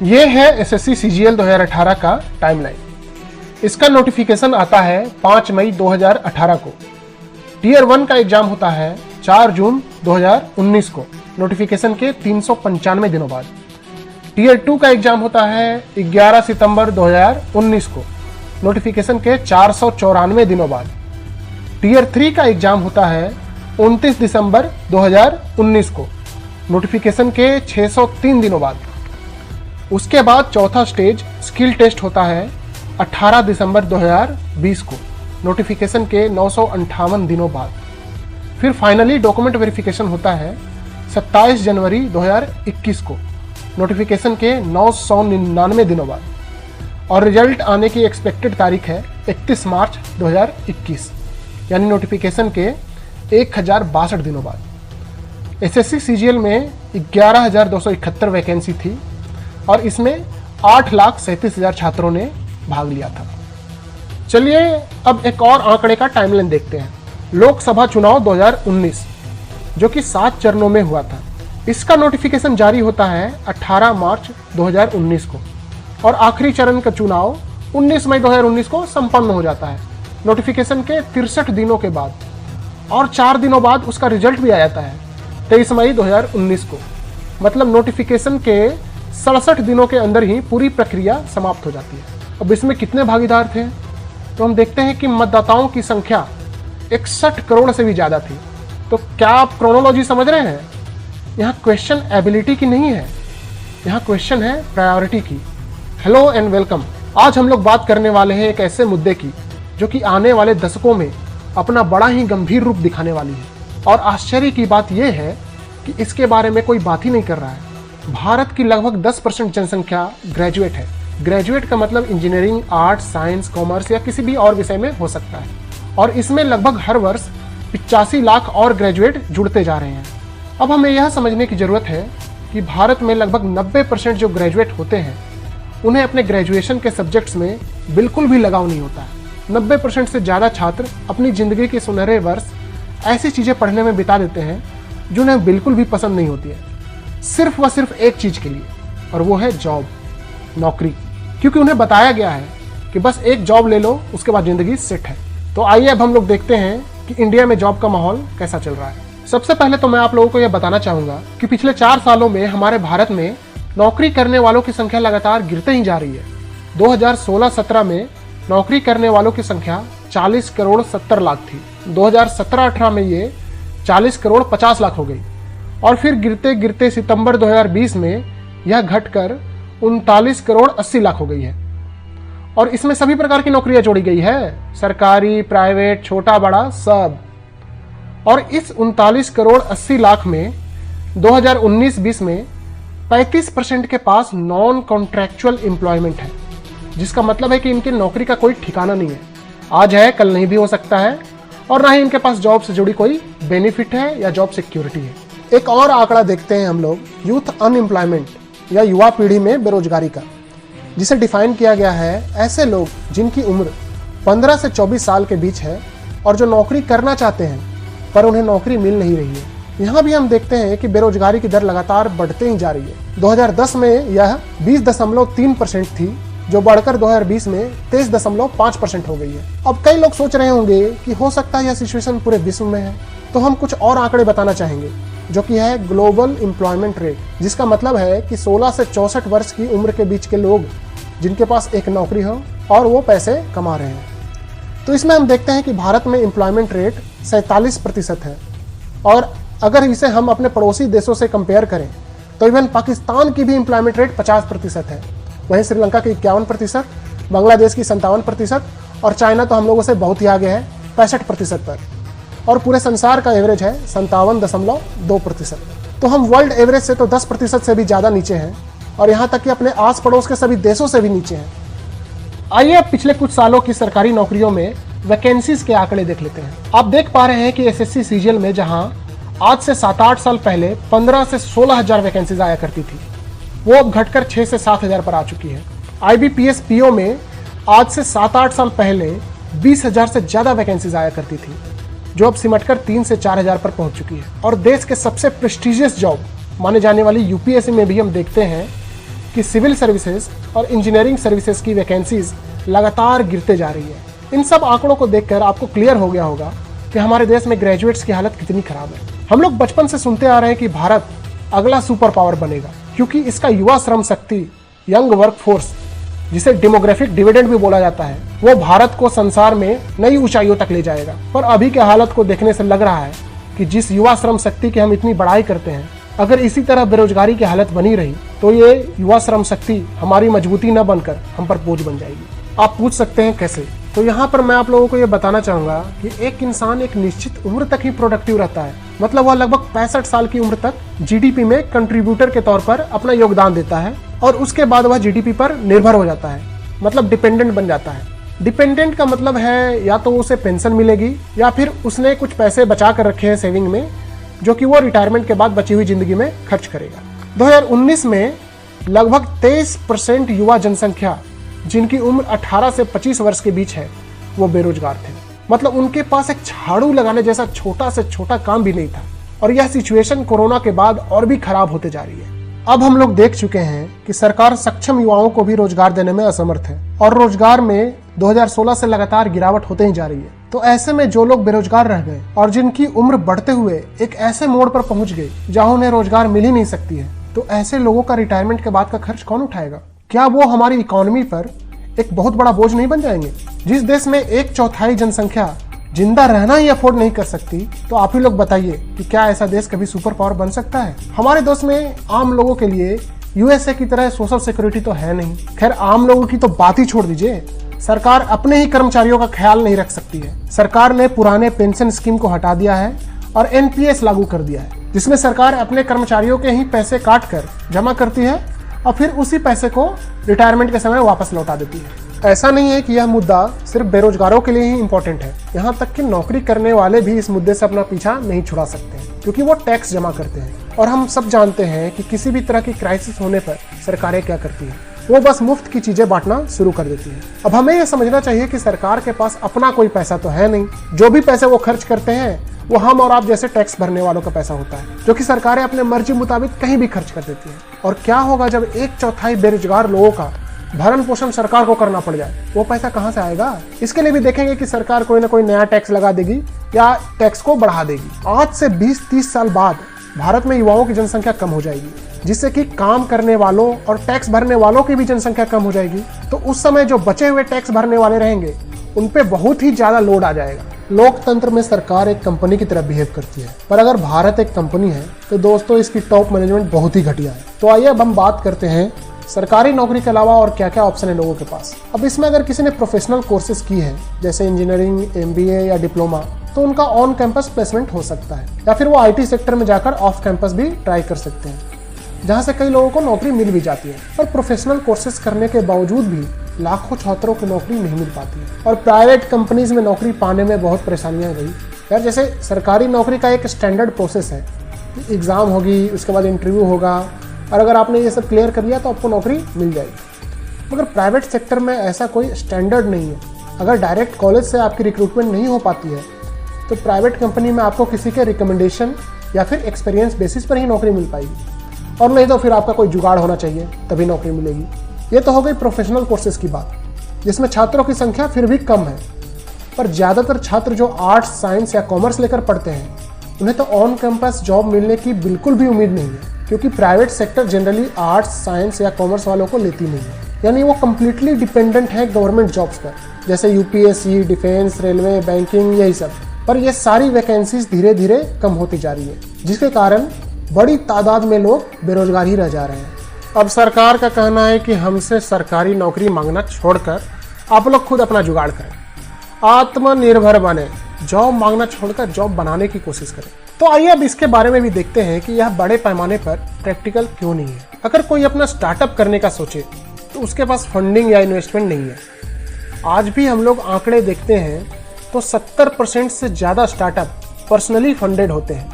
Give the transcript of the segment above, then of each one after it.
ये है SSC CGL 2018 का टाइमलाइन। इसका नोटिफिकेशन आता है 5 मई 2018 को। टीयर 1 का एग्जाम होता है 4 जून 2019 को, नोटिफिकेशन के 395 दिनों बाद। टीयर 2 का एग्जाम होता है 11 सितंबर 2019 को, नोटिफिकेशन के 494 दिनों बाद। टीयर 3 का एग्जाम होता है 29 दिसंबर 2019 को, नोटिफिकेशन के 603 दिनों बाद। उसके बाद चौथा स्टेज स्किल टेस्ट होता है 18 दिसंबर 2020 को, नोटिफिकेशन के 958 दिनों बाद। फिर फाइनली डॉक्यूमेंट वेरिफिकेशन होता है 27 जनवरी 2021 को, नोटिफिकेशन के 999 दिनों बाद। और रिजल्ट आने की एक्सपेक्टेड तारीख है 31 मार्च 2021, यानी नोटिफिकेशन के 1062 दिनों बाद। एसएससी सीजीएल में 11,271 वैकेंसी थी और इसमें 8,37,000 छात्रों ने भाग लिया था। चलिए अब एक और आंकड़े का टाइमलाइन देखते हैं। लोकसभा चुनाव 2019 जो कि 7 चरणों में हुआ था, इसका नोटिफिकेशन जारी होता है 18 मार्च 2019 को और आखिरी चरण का चुनाव 19 मई 2019 को संपन्न हो जाता है, नोटिफिकेशन के 63 दिनों के बाद। और 4 दिनों बाद उसका रिजल्ट भी आ जाता है 23 मई 2019 को। मतलब नोटिफिकेशन के 67 दिनों के अंदर ही पूरी प्रक्रिया समाप्त हो जाती है। अब इसमें कितने भागीदार थे, तो हम देखते हैं कि मतदाताओं की संख्या 61 करोड़ से भी ज़्यादा थी। तो क्या आप क्रोनोलॉजी समझ रहे हैं? यहाँ क्वेश्चन एबिलिटी की नहीं है, यहाँ क्वेश्चन है प्रायोरिटी की। Hello and welcome. आज हम लोग बात करने वाले हैं एक ऐसे मुद्दे की जो कि आने वाले दशकों में अपना बड़ा ही गंभीर रूप दिखाने वाली है। और आश्चर्य की बात यह है कि इसके बारे में कोई बात ही नहीं कर रहा है। भारत की लगभग 10% जनसंख्या ग्रेजुएट है। ग्रेजुएट का मतलब इंजीनियरिंग, आर्ट्स, साइंस, कॉमर्स या किसी भी और विषय में हो सकता है। और इसमें लगभग हर वर्ष 85 लाख और ग्रेजुएट जुड़ते जा रहे हैं। अब हमें यह समझने की जरूरत है कि भारत में लगभग 90% जो ग्रेजुएट होते हैं उन्हें अपने ग्रेजुएशन के सब्जेक्ट्स में बिल्कुल भी लगाव नहीं होता है। 90% से ज़्यादा छात्र अपनी ज़िंदगी के सुनहरे वर्ष ऐसी चीज़ें पढ़ने में बिता देते हैं जो उन्हें बिल्कुल भी पसंद नहीं होती है, सिर्फ व सिर्फ एक चीज़ के लिए, और वो है जॉब, नौकरी। क्योंकि उन्हें बताया गया है कि बस एक जॉब ले लो, उसके बाद ज़िंदगी सेट है। तो आइए अब हम लोग देखते हैं कि इंडिया में जॉब का माहौल कैसा चल रहा है। सबसे पहले तो मैं आप लोगों को यह बताना चाहूँगा कि पिछले 4 सालों में हमारे भारत में नौकरी करने वालों की संख्या लगातार गिरते ही जा रही है। 2016-17 में नौकरी करने वालों की संख्या 40 करोड़ 70 लाख थी। 2017-18 में ये 40 करोड़ 50 लाख हो गई और फिर गिरते गिरते सितंबर 2020 में यह घटकर 39 करोड़ 80 लाख हो गई है। और इसमें सभी प्रकार की नौकरियां जोड़ी गई है, सरकारी, प्राइवेट, छोटा बड़ा सब। और इस 39 करोड़ 80 लाख में 2019-20 में 35% के पास नॉन कॉन्ट्रैक्चुअल एम्प्लॉयमेंट है, जिसका मतलब है कि इनकी नौकरी का कोई ठिकाना नहीं है। आज है, कल नहीं भी हो सकता है, और ना ही इनके पास जॉब से जुड़ी कोई बेनिफिट है या जॉब सिक्योरिटी है। एक और आंकड़ा देखते हैं हम लोग, यूथ अनएम्प्लॉयमेंट या युवा पीढ़ी में बेरोजगारी का, जिसे डिफाइन किया गया है ऐसे लोग जिनकी उम्र 15 से 24 साल के बीच है और जो नौकरी करना चाहते हैं पर उन्हें नौकरी मिल नहीं रही है। यहाँ भी हम देखते हैं कि बेरोजगारी की दर लगातार बढ़ते ही जा रही है। 2010 में यह 20.3% थी, जो बढ़कर 2020 में 23.5% हो गई है। अब कई लोग सोच रहे होंगे कि हो सकता है यह सिचुएशन पूरे विश्व में है, तो हम कुछ और आंकड़े बताना चाहेंगे, जो कि है ग्लोबल एम्प्लॉयमेंट रेट, जिसका मतलब है कि 16 से 64 वर्ष की उम्र के बीच के लोग जिनके पास एक नौकरी हो और वो पैसे कमा रहे हैं। तो इसमें हम देखते हैं कि भारत में एम्प्लॉयमेंट रेट 47% है। और अगर इसे हम अपने पड़ोसी देशों से कंपेयर करें तो इवन पाकिस्तान की भी एम्प्लॉयमेंट रेट 50% है। वहीं श्रीलंका की 51%, बांग्लादेश की 57% और चाइना तो हम लोगों से बहुत ही आगे है 65% पर। और पूरे संसार का एवरेज है 57.2%। तो हम वर्ल्ड एवरेज से तो 10% से भी ज़्यादा नीचे हैं और यहाँ तक कि अपने आस पड़ोस के सभी देशों से भी नीचे हैं। आइए अब पिछले कुछ सालों की सरकारी नौकरियों में वैकेंसीज के आंकड़े देख लेते हैं। आप देख पा रहे हैं कि एसएससी सीजीएल में जहां आज से 7-8 साल पहले 15 से 16 हजार वैकेंसीज आया करती थी, वो अब घटकर 6 से 7 हजार पर आ चुकी है। आईबीपीएस पीओ में आज से 7-8 साल पहले 20 हजार से ज़्यादा वैकेंसीज आया करती थी, जो अब सिमटकर 3 से 4 हजार पर पहुंच चुकी है। और देश के सबसे प्रेस्टिजियस जॉब माने जाने वाली यूपीएससी में भी हम देखते हैं कि सिविल सर्विसेज और इंजीनियरिंग सर्विसेज की वैकेंसीज लगातार गिरते जा रही है। इन सब आंकड़ों को देखकर आपको क्लियर हो गया होगा कि हमारे देश में ग्रेजुएट्स की हालत कितनी खराब है। हम लोग बचपन से सुनते आ रहे हैं कि भारत अगला सुपर पावर बनेगा, क्योंकि इसका युवा Shram Shakti, young work force, जिसे डेमोग्राफिक डिविडेंड भी बोला जाता है, वो भारत को संसार में नई ऊंचाइयों तक ले जाएगा। पर अभी के हालत को देखने से लग रहा है कि जिस युवा श्रम शक्ति की हम इतनी बड़ाई करते हैं, अगर इसी तरह बेरोजगारी की हालत बनी रही तो ये युवा श्रम शक्ति हमारी मजबूती न बनकर हम पर बोझ बन जाएगी। आप पूछ सकते हैं कैसे? तो यहाँ पर मैं आप लोगों को ये बताना चाहूंगा कि एक इंसान एक निश्चित उम्र तक ही प्रोडक्टिव रहता है, मतलब वह लगभग 65 साल की उम्र तक जीडीपी में कंट्रीब्यूटर के तौर पर अपना योगदान देता है और उसके बाद वह जीडीपी पर निर्भर हो जाता है, मतलब डिपेंडेंट बन जाता है। डिपेंडेंट का मतलब है या तो उसे पेंशन मिलेगी या फिर उसने कुछ पैसे बचा कर रखे हैं सेविंग में, जो कि वो रिटायरमेंट के बाद बची हुई जिंदगी में खर्च करेगा। 2019 में लगभग 23% युवा जनसंख्या जिनकी उम्र 18 से 25 वर्ष के बीच है वो बेरोजगार थे, मतलब उनके पास एक झाड़ू लगाने जैसा छोटा से छोटा काम भी नहीं था। और यह सिचुएशन कोरोना के बाद और भी खराब होते जा रही है। अब हम लोग देख चुके हैं कि सरकार सक्षम युवाओं को भी रोजगार देने में असमर्थ है और रोजगार में 2016 से लगातार गिरावट होते ही जा रही है। तो ऐसे में जो लोग बेरोजगार रह गए और जिनकी उम्र बढ़ते हुए एक ऐसे मोड़ पर पहुंच गई जहां उन्हें रोजगार मिल ही नहीं सकती है, तो ऐसे लोगों का रिटायरमेंट के बाद का खर्च कौन उठाएगा? क्या वो हमारी इकोनॉमी पर एक बहुत बड़ा बोझ नहीं बन जाएंगे? जिस देश में 1/4 जनसंख्या जिंदा रहना ही अफोर्ड नहीं कर सकती, तो आप ही लोग बताइए कि क्या ऐसा देश कभी सुपर पावर बन सकता है? हमारे देश में आम लोगों के लिए यूएसए की तरह सोशल सिक्योरिटी तो है नहीं। खैर, आम लोगों की तो बात ही छोड़ दीजिए, सरकार अपने ही कर्मचारियों का ख्याल नहीं रख सकती है। सरकार ने पुराने पेंशन स्कीम को हटा दिया है और एनपीएस लागू कर दिया है, जिसमें सरकार अपने कर्मचारियों के ही पैसे काट कर जमा करती है और फिर उसी पैसे को रिटायरमेंट के समय वापस लौटा देती है। ऐसा नहीं है कि यह मुद्दा सिर्फ बेरोजगारों के लिए ही इम्पोर्टेंट है, यहाँ तक कि नौकरी करने वाले भी इस मुद्दे से अपना पीछा नहीं छुड़ा सकते हैं, क्योंकि वो टैक्स जमा करते हैं। और हम सब जानते हैं कि किसी भी तरह की क्राइसिस होने पर सरकारें क्या करती हैं, वो बस मुफ्त की चीजें बांटना शुरू कर देती है। अब हमें यह समझना चाहिए कि सरकार के पास अपना कोई पैसा तो है नहीं। जो भी पैसे वो खर्च करते हैं वो हम और आप जैसे टैक्स भरने वालों का पैसा होता है, जो कि सरकारें अपने मर्जी मुताबिक कहीं भी खर्च कर देती हैं। और क्या होगा जब 1/4 बेरोजगार लोगों का भरण पोषण सरकार को करना पड़ जाए? वो पैसा कहाँ से आएगा? इसके लिए भी देखेंगे कि सरकार कोई ना कोई नया टैक्स लगा देगी या टैक्स को बढ़ा देगी। आज से 20-30 साल बाद भारत में युवाओं की जनसंख्या कम हो जाएगी, जिससे कि काम करने वालों और टैक्स भरने वालों की भी जनसंख्या कम हो जाएगी। तो उस समय जो बचे हुए टैक्स भरने वाले रहेंगे उन पे बहुत ही ज्यादा लोड आ जाएगा। लोकतंत्र में सरकार एक कंपनी की तरह बिहेव करती है, पर अगर भारत एक कंपनी है तो दोस्तों इसकी टॉप मैनेजमेंट बहुत ही घटिया है। तो आइए अब हम बात करते हैं सरकारी नौकरी के अलावा और क्या क्या ऑप्शन है लोगों के पास। अब इसमें अगर किसी ने प्रोफेशनल कोर्सेज की है जैसे इंजीनियरिंग, एमबीए या डिप्लोमा, तो उनका ऑन कैंपस प्लेसमेंट हो सकता है, या फिर वो आईटी सेक्टर में जाकर ऑफ कैंपस भी ट्राई कर सकते हैं, जहां से कई लोगों को नौकरी मिल भी जाती है। पर प्रोफेशनल कोर्सेज करने के बावजूद भी लाखों छात्रों को नौकरी नहीं मिल पाती है और प्राइवेट कंपनीज में नौकरी पाने में बहुत परेशानियां गई। यार, जैसे सरकारी नौकरी का एक स्टैंडर्ड प्रोसेस है, एग्जाम होगी, उसके बाद इंटरव्यू होगा, और अगर आपने ये सब क्लियर कर लिया तो आपको नौकरी मिल जाएगी। मगर प्राइवेट सेक्टर में ऐसा कोई स्टैंडर्ड नहीं है। अगर डायरेक्ट कॉलेज से आपकी रिक्रूटमेंट नहीं हो पाती है तो प्राइवेट कंपनी में आपको किसी के रिकमेंडेशन या फिर एक्सपीरियंस बेसिस पर ही नौकरी मिल पाएगी, और नहीं तो फिर आपका कोई जुगाड़ होना चाहिए तभी नौकरी मिलेगी। ये तो हो गई प्रोफेशनल कोर्सेज की बात, जिसमें छात्रों की संख्या फिर भी कम है। पर ज़्यादातर छात्र जो आर्ट्स, साइंस या कॉमर्स लेकर पढ़ते हैं उन्हें तो ऑन कैंपस जॉब मिलने की बिल्कुल भी उम्मीद नहीं है, क्योंकि private sector generally arts, science या कॉमर्स वालों को लेती नहीं है। यानी वो कम्प्लीटली डिपेंडेंट है गवर्नमेंट जॉब्स पर, जैसे यूपीएससी, डिफेंस, रेलवे, बैंकिंग, यही सब। पर ये सारी वैकेंसीज धीरे धीरे कम होती जा रही है, जिसके कारण बड़ी तादाद में लोग बेरोजगार ही रह जा रहे हैं। अब सरकार का कहना है कि हमसे सरकारी नौकरी मांगना छोड़कर आप लोग खुद अपना जुगाड़ करें, आत्मनिर्भर बने, जॉब मांगना छोड़कर जॉब बनाने की कोशिश करें। तो आइए अब इसके बारे में भी देखते हैं कि यह बड़े पैमाने पर प्रैक्टिकल क्यों नहीं है। अगर कोई अपना स्टार्टअप करने का सोचे तो उसके पास फंडिंग या इन्वेस्टमेंट नहीं है। आज भी हम लोग आंकड़े देखते हैं तो 70% से ज़्यादा स्टार्टअप पर्सनली फंडेड होते हैं,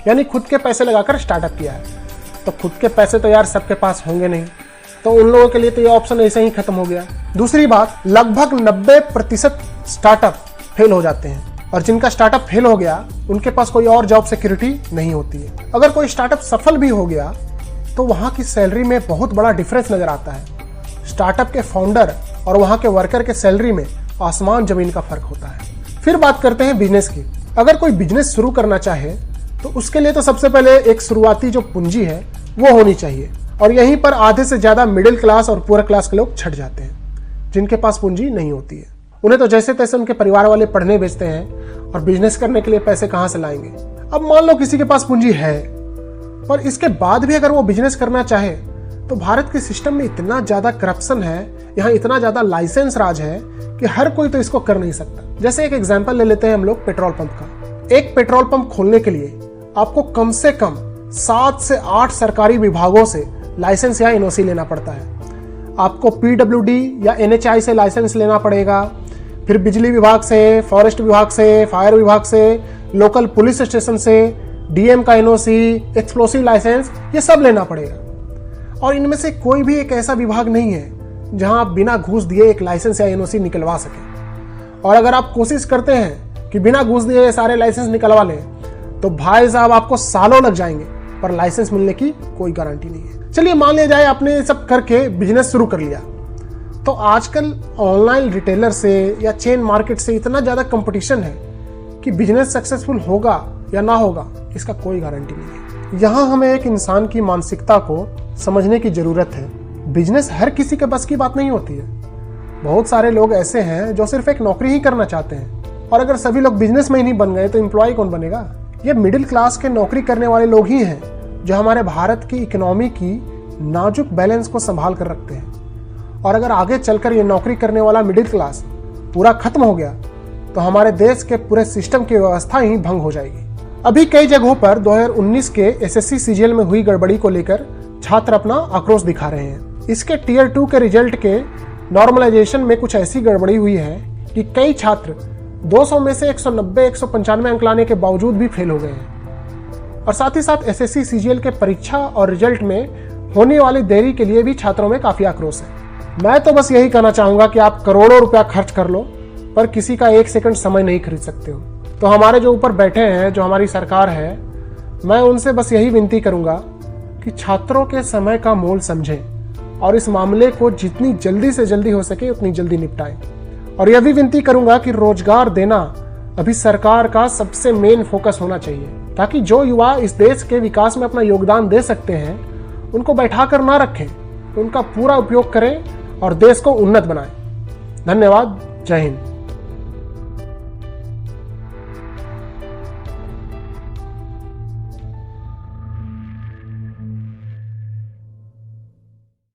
यानी खुद के पैसे लगाकर स्टार्टअप किया है। तो खुद के पैसे तो यार सबके पास होंगे नहीं, तो उन लोगों के लिए तो ये ऑप्शन ऐसे ही खत्म हो गया। दूसरी बात, लगभग 90% स्टार्टअप फेल हो जाते हैं, और जिनका स्टार्टअप फेल हो गया उनके पास कोई और जॉब सिक्योरिटी नहीं होती है। अगर कोई स्टार्टअप सफल भी हो गया तो वहाँ की सैलरी में बहुत बड़ा डिफरेंस नज़र आता है। स्टार्टअप के फाउंडर और वहाँ के वर्कर के सैलरी में आसमान ज़मीन का फ़र्क होता है। फिर बात करते हैं बिजनेस की। अगर कोई बिजनेस शुरू करना चाहे तो उसके लिए तो सबसे पहले एक शुरुआती जो पूंजी है वो होनी चाहिए, और यहीं पर आधे से ज़्यादा मिडिल क्लास और पुअर क्लास के लोग छट जाते हैं जिनके पास पूंजी नहीं होती है। उन्हें तो जैसे तैसे उनके परिवार वाले पढ़ने भेजते हैं और बिजनेस करने के लिए पैसे कहाँ से लाएंगे। अब मान लो किसी के पास पूंजी है, पर इसके बाद भी अगर वो बिजनेस करना चाहे तो भारत के सिस्टम में इतना ज़्यादा करप्शन है, यहाँ इतना ज़्यादा लाइसेंस राज है कि हर कोई तो इसको कर नहीं सकता। जैसे एक एग्जाम्पल ले लेते हैं हम लोग पेट्रोल पंप का। एक पेट्रोल पंप खोलने के लिए आपको कम से कम 7 से 8 सरकारी विभागों से लाइसेंस या एनओसी लेना पड़ता है। आपको पीडब्ल्यूडी या एनएचआई से लाइसेंस लेना पड़ेगा, फिर बिजली विभाग से, फॉरेस्ट विभाग से, फायर विभाग से, लोकल पुलिस स्टेशन से, डीएम का एनओसी, एक्सप्लोसिव लाइसेंस, ये सब लेना पड़ेगा। और इनमें से कोई भी एक ऐसा विभाग नहीं है जहां आप बिना घूस दिए एक लाइसेंस या एनओसी निकलवा सकें। और अगर आप कोशिश करते हैं कि बिना घूस दिए सारे लाइसेंस निकलवा लें तो भाई साहब आपको सालों लग जाएंगे, पर लाइसेंस मिलने की कोई गारंटी नहीं है। चलिए मान लिया जाए आपने ये सब करके बिजनेस शुरू कर लिया, तो आजकल ऑनलाइन रिटेलर से या चेन मार्केट से इतना ज़्यादा कंपटीशन है कि बिजनेस सक्सेसफुल होगा या ना होगा इसका कोई गारंटी नहीं है। यहाँ हमें एक इंसान की मानसिकता को समझने की ज़रूरत है। बिजनेस हर किसी के बस की बात नहीं होती है। बहुत सारे लोग ऐसे हैं जो सिर्फ एक नौकरी ही करना चाहते हैं, और अगर सभी लोग बिजनेस में ही नहीं बन गए तो एम्प्लॉय कौन बनेगा। ये मिडिल क्लास के नौकरी करने वाले लोग ही हैं जो हमारे भारत की इकोनॉमी की नाजुक बैलेंस को संभाल कर रखते हैं। और अगर आगे चलकर ये नौकरी करने वाला मिडिल क्लास पूरा खत्म हो गया तो हमारे देश के पूरे सिस्टम की व्यवस्था ही भंग हो जाएगी। अभी कई जगहों पर 2019 के एसएससी सीजीएल में हुई गड़बड़ी को लेकर छात्र अपना आक्रोश दिखा रहे हैं। इसके टियर 2 के रिजल्ट के नॉर्मलाइजेशन में कुछ ऐसी गड़बड़ी हुई है कि कई छात्र 200 में से 190-195 अंक लाने के बावजूद भी फेल हो गए हैं। और साथ ही साथ एसएससी सीजीएल के परीक्षा और रिजल्ट में होने वाली देरी के लिए भी छात्रों में काफी आक्रोश है। मैं तो बस यही कहना चाहूंगा कि आप करोड़ों रुपया खर्च कर लो, पर किसी का 1 सेकंड समय नहीं खरीद सकते हो। तो हमारे जो ऊपर बैठे हैं, जो हमारी सरकार है, मैं उनसे बस यही विनती करूंगा कि छात्रों के समय का मोल समझें और इस मामले को जितनी जल्दी से जल्दी हो सके उतनी जल्दी निपटाएं। और यह भी विनती करूंगा कि रोजगार देना अभी सरकार का सबसे मेन फोकस होना चाहिए, ताकि जो युवा इस देश के विकास में अपना योगदान दे सकते हैं उनको बैठा कर ना रखें, उनका पूरा उपयोग करें और देश को उन्नत बनाएं। धन्यवाद। जय हिंद।